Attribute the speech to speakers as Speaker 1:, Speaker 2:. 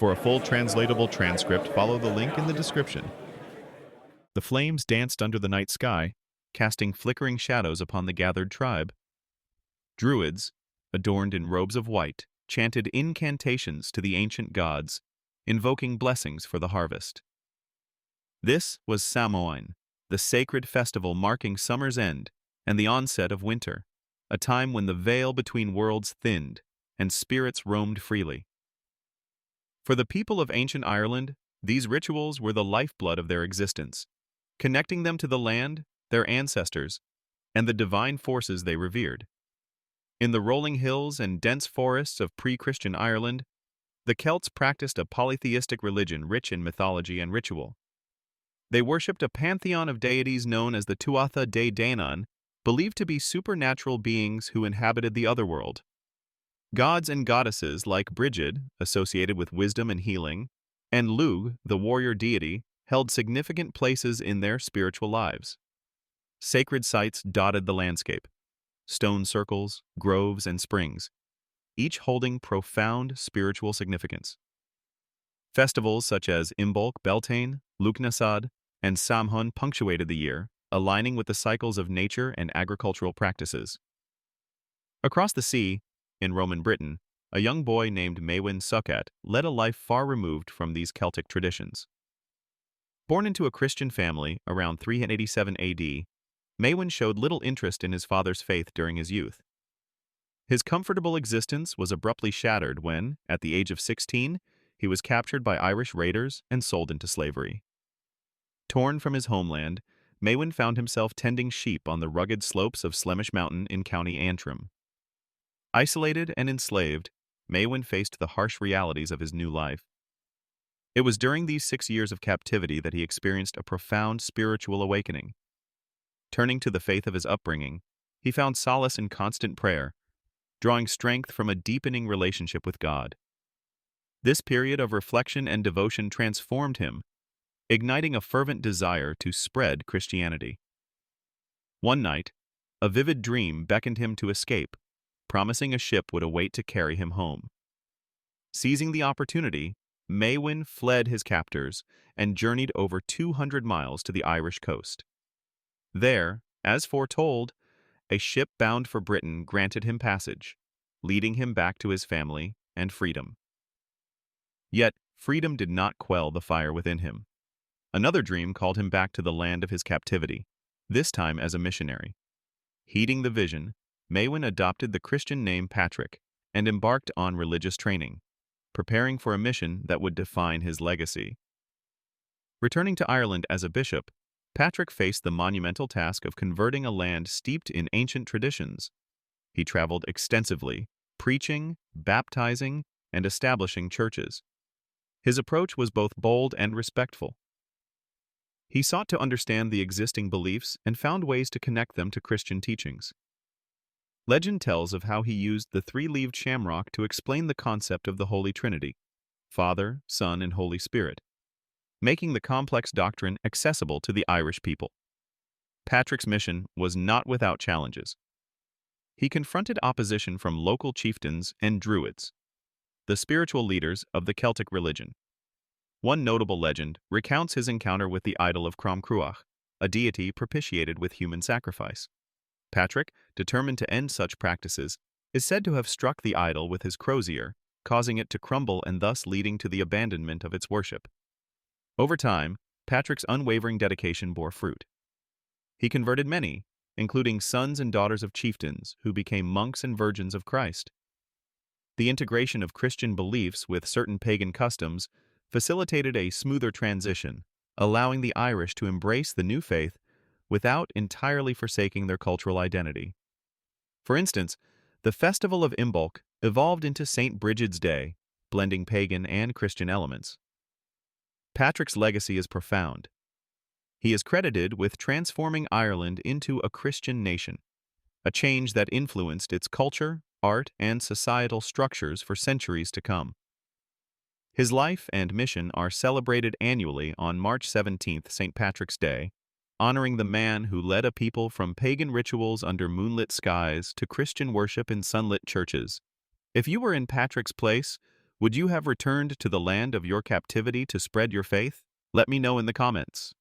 Speaker 1: For a full translatable transcript, follow the link in the description. The flames danced under the night sky, casting flickering shadows upon the gathered tribe. Druids, adorned in robes of white, chanted incantations to the ancient gods, invoking blessings for the harvest. This was Maewyn, the sacred festival marking summer's end and the onset of winter, a time when the veil between worlds thinned and spirits roamed freely. For the people of ancient Ireland, these rituals were the lifeblood of their existence, connecting them to the land, their ancestors, and the divine forces they revered. In the rolling hills and dense forests of pre-Christian Ireland, the Celts practiced a polytheistic religion rich in mythology and ritual. They worshipped a pantheon of deities known as the Tuatha De Danann, believed to be supernatural beings who inhabited the otherworld. Gods and goddesses like Brigid, associated with wisdom and healing, and Lugh, the warrior deity, held significant places in their spiritual lives. Sacred sites dotted the landscape: stone circles, groves, and springs, each holding profound spiritual significance. Festivals such as Imbolc Beltane, Lughnasadh, and Samhain punctuated the year, aligning with the cycles of nature and agricultural practices. Across the sea, in Roman Britain, a young boy named Maewyn Succat led a life far removed from these Celtic traditions. Born into a Christian family around 387 AD, Maewyn showed little interest in his father's faith during his youth. His comfortable existence was abruptly shattered when, at the age of 16, he was captured by Irish raiders and sold into slavery. Torn from his homeland, Maewyn found himself tending sheep on the rugged slopes of Slemish Mountain in County Antrim. Isolated and enslaved, Maewyn faced the harsh realities of his new life. It was during these 6 years of captivity that he experienced a profound spiritual awakening. Turning to the faith of his upbringing, he found solace in constant prayer, drawing strength from a deepening relationship with God. This period of reflection and devotion transformed him, igniting a fervent desire to spread Christianity. One night, a vivid dream beckoned him to escape, promising a ship would await to carry him home. Seizing the opportunity, Maewyn fled his captors and journeyed over 200 miles to the Irish coast. There, as foretold, a ship bound for Britain granted him passage, leading him back to his family and freedom. Yet, freedom did not quell the fire within him. Another dream called him back to the land of his captivity, this time as a missionary. Heeding the vision, Maewyn adopted the Christian name Patrick and embarked on religious training, preparing for a mission that would define his legacy. Returning to Ireland as a bishop, Patrick faced the monumental task of converting a land steeped in ancient traditions. He traveled extensively, preaching, baptizing, and establishing churches. His approach was both bold and respectful. He sought to understand the existing beliefs and found ways to connect them to Christian teachings. Legend tells of how he used the three-leaved shamrock to explain the concept of the Holy Trinity, Father, Son, and Holy Spirit, making the complex doctrine accessible to the Irish people. Patrick's mission was not without challenges. He confronted opposition from local chieftains and druids, the spiritual leaders of the Celtic religion. One notable legend recounts his encounter with the idol of Crom Cruach, a deity propitiated with human sacrifice. Patrick, determined to end such practices, is said to have struck the idol with his crozier, causing it to crumble and thus leading to the abandonment of its worship. Over time, Patrick's unwavering dedication bore fruit. He converted many, including sons and daughters of chieftains who became monks and virgins of Christ. The integration of Christian beliefs with certain pagan customs facilitated a smoother transition, allowing the Irish to embrace the new faith without entirely forsaking their cultural identity. For instance, the festival of Imbolc evolved into St. Brigid's Day, blending pagan and Christian elements. Patrick's legacy is profound. He is credited with transforming Ireland into a Christian nation, a change that influenced its culture, art, and societal structures for centuries to come. His life and mission are celebrated annually on March 17th, St. Patrick's Day, honoring the man who led a people from pagan rituals under moonlit skies to Christian worship in sunlit churches. If you were in Patrick's place, Would you have returned to the land of your captivity to spread your faith? Let me know in the comments.